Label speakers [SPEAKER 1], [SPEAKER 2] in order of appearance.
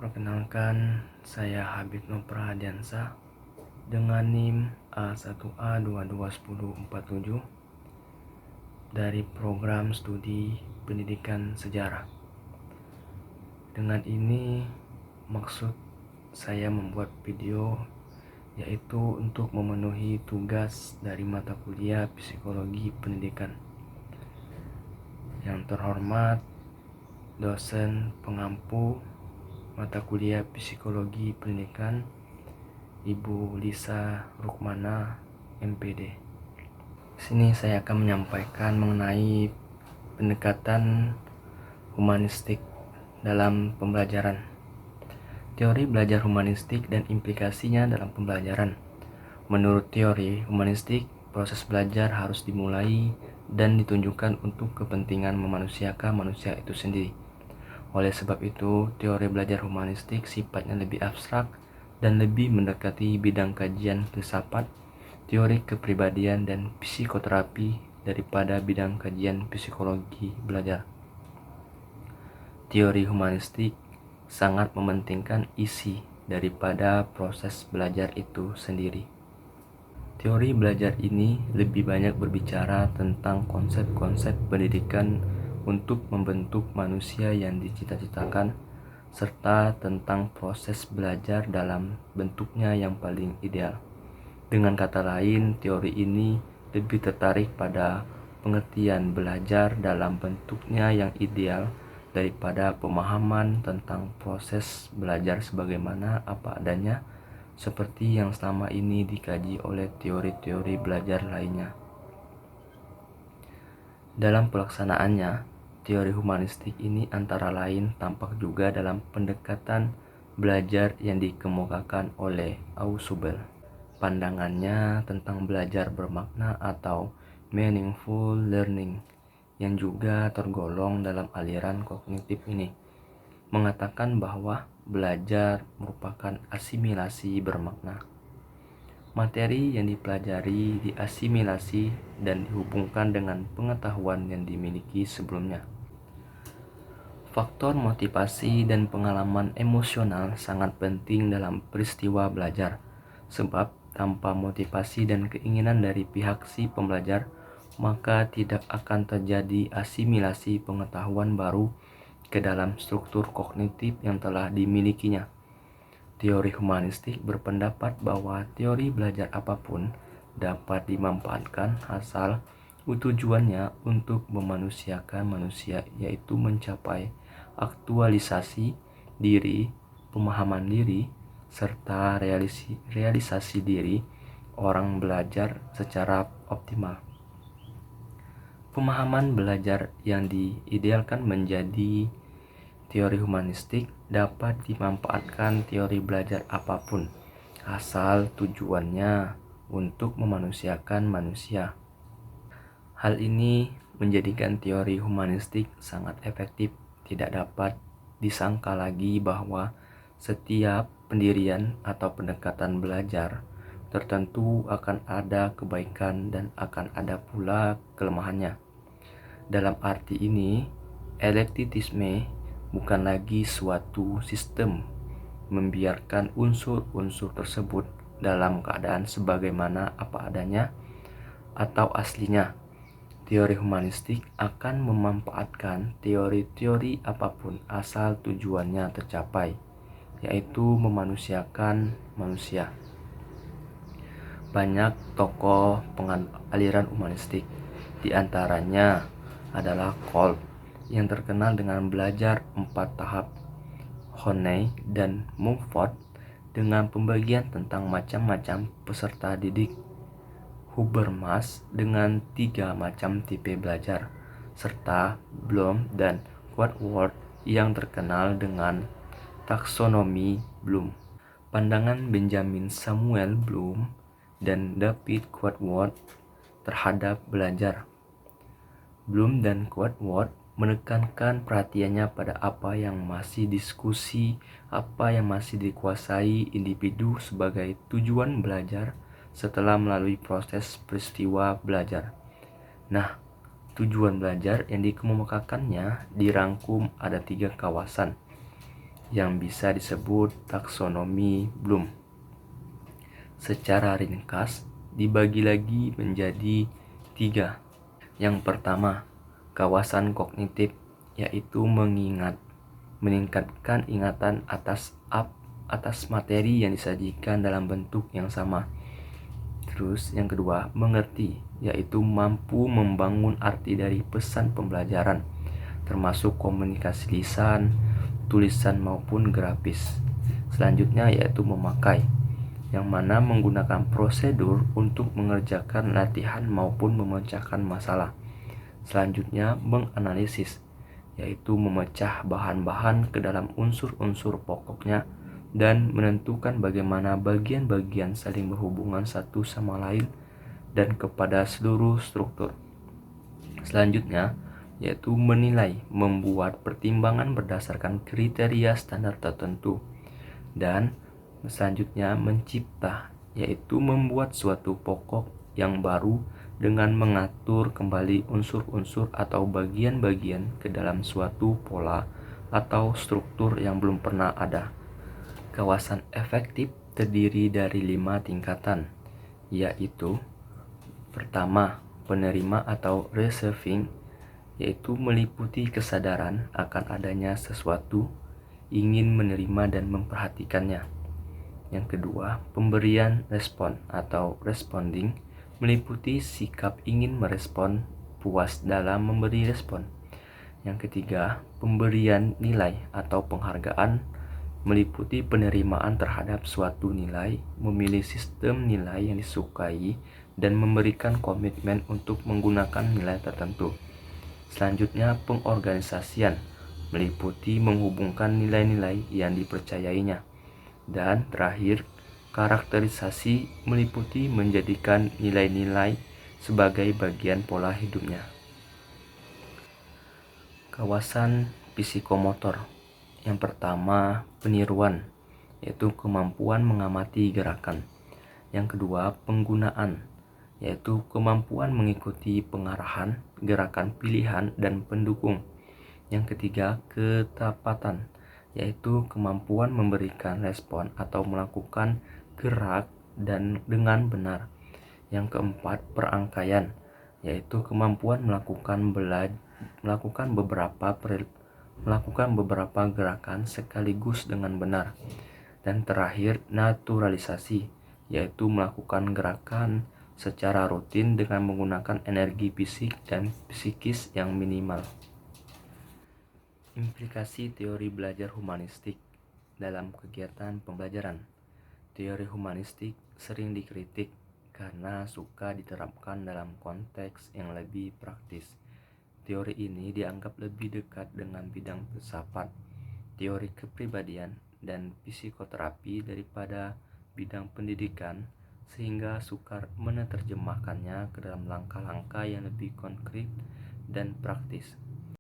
[SPEAKER 1] Perkenalkan, saya Habib Noprahadiansa dengan NIM A1A221047 dari program studi pendidikan sejarah. Dengan ini maksud saya membuat video yaitu untuk memenuhi tugas dari mata kuliah psikologi pendidikan. Yang terhormat dosen pengampu mata kuliah psikologi pendidikan Ibu Lisa Rukmana MPD. Sini saya akan menyampaikan mengenai pendekatan humanistik dalam pembelajaran. Teori belajar humanistik dan implikasinya dalam pembelajaran. Menurut teori humanistik, proses belajar harus dimulai dan ditunjukkan untuk kepentingan memanusiakan manusia itu sendiri. Oleh sebab itu, teori belajar humanistik sifatnya lebih abstrak dan lebih mendekati bidang kajian filsafat, teori kepribadian dan psikoterapi daripada bidang kajian psikologi belajar. Teori humanistik sangat mementingkan isi daripada proses belajar itu sendiri. Teori belajar ini lebih banyak berbicara tentang konsep-konsep pendidikan untuk membentuk manusia yang dicita-citakan, serta tentang proses belajar dalam bentuknya yang paling ideal. Dengan kata lain, teori ini lebih tertarik pada pengertian belajar dalam bentuknya yang ideal daripada pemahaman tentang proses belajar sebagaimana apa adanya, seperti yang selama ini dikaji oleh teori-teori belajar lainnya. Dalam pelaksanaannya, teori humanistik ini antara lain tampak juga dalam pendekatan belajar yang dikemukakan oleh Ausubel. Pandangannya tentang belajar bermakna atau meaningful learning yang juga tergolong dalam aliran kognitif ini mengatakan bahwa belajar merupakan asimilasi bermakna. Materi yang dipelajari diasimilasi dan dihubungkan dengan pengetahuan yang dimiliki sebelumnya. Faktor motivasi dan pengalaman emosional sangat penting dalam peristiwa belajar, sebab tanpa motivasi dan keinginan dari pihak si pembelajar, maka tidak akan terjadi asimilasi pengetahuan baru ke dalam struktur kognitif yang telah dimilikinya. Teori humanistik berpendapat bahwa teori belajar apapun dapat dimanfaatkan asal tujuannya untuk memanusiakan manusia, yaitu mencapai aktualisasi diri, pemahaman diri, serta realisasi diri orang belajar secara optimal. Pemahaman belajar yang diidealkan menjadi teori humanistik dapat dimanfaatkan teori belajar apapun, asal tujuannya untuk memanusiakan manusia. Hal ini menjadikan teori humanistik sangat efektif. Tidak dapat disangka lagi bahwa setiap pendirian atau pendekatan belajar tertentu akan ada kebaikan dan akan ada pula kelemahannya. Dalam arti ini, elektisisme bukan lagi suatu sistem membiarkan unsur-unsur tersebut dalam keadaan sebagaimana apa adanya atau aslinya. Teori humanistik akan memanfaatkan teori-teori apapun asal tujuannya tercapai, yaitu memanusiakan manusia. Banyak tokoh aliran humanistik, diantaranya adalah Kolb yang terkenal dengan belajar 4 tahap, Honey dan Mumford dengan pembagian tentang macam-macam peserta didik, Habermas dengan 3 macam tipe belajar, serta Bloom dan Quadworth yang terkenal dengan taksonomi Bloom. Pandangan Benjamin Samuel Bloom dan David Quadworth terhadap belajar. Bloom dan Quadworth menekankan perhatiannya pada apa yang masih diskusi, apa yang masih dikuasai individu sebagai tujuan belajar setelah melalui proses peristiwa belajar. Nah, tujuan belajar yang dikemukakannya dirangkum ada 3 kawasan, yang bisa disebut taksonomi Bloom. Secara ringkas, dibagi lagi menjadi 3. Yang pertama, kawasan kognitif, yaitu meningkatkan ingatan atas materi yang disajikan dalam bentuk yang sama. Terus yang kedua, mengerti, yaitu mampu membangun arti dari pesan pembelajaran, termasuk komunikasi lisan, tulisan maupun grafis. Selanjutnya yaitu memakai, yang mana menggunakan prosedur untuk mengerjakan latihan maupun memecahkan masalah. Selanjutnya menganalisis, yaitu memecah bahan-bahan ke dalam unsur-unsur pokoknya dan menentukan bagaimana bagian-bagian saling berhubungan satu sama lain dan kepada seluruh struktur. Selanjutnya yaitu menilai, membuat pertimbangan berdasarkan kriteria standar tertentu. Dan selanjutnya mencipta, yaitu membuat suatu pokok yang baru dengan mengatur kembali unsur-unsur atau bagian-bagian ke dalam suatu pola atau struktur yang belum pernah ada. Kawasan efektif terdiri dari 5 tingkatan, yaitu pertama, penerima atau receiving, yaitu meliputi kesadaran akan adanya sesuatu, ingin menerima dan memperhatikannya. Yang kedua, pemberian respon atau responding, meliputi sikap ingin merespon, puas dalam memberi respon. Yang ketiga, pemberian nilai atau penghargaan, meliputi penerimaan terhadap suatu nilai, memilih sistem nilai yang disukai, dan memberikan komitmen untuk menggunakan nilai tertentu. Selanjutnya, pengorganisasian, meliputi menghubungkan nilai-nilai yang dipercayainya. Dan terakhir, karakterisasi, meliputi menjadikan nilai-nilai sebagai bagian pola hidupnya. Kawasan psikomotor. Yang pertama, peniruan, yaitu kemampuan mengamati gerakan. Yang kedua, penggunaan, yaitu kemampuan mengikuti pengarahan, gerakan pilihan, dan pendukung. Yang ketiga, ketepatan, yaitu kemampuan memberikan respon atau melakukan gerak dan dengan benar. Yang keempat, perangkaian, yaitu kemampuan melakukan beberapa gerakan sekaligus dengan benar. Dan terakhir, naturalisasi, yaitu melakukan gerakan secara rutin dengan menggunakan energi fisik dan psikis yang minimal. Implikasi teori belajar humanistik dalam kegiatan pembelajaran. Teori humanistik sering dikritik karena suka diterapkan dalam konteks yang lebih praktis. Teori ini dianggap lebih dekat dengan bidang filsafat, teori kepribadian, dan psikoterapi daripada bidang pendidikan, sehingga sukar menerjemahkannya ke dalam langkah-langkah yang lebih konkret dan praktis.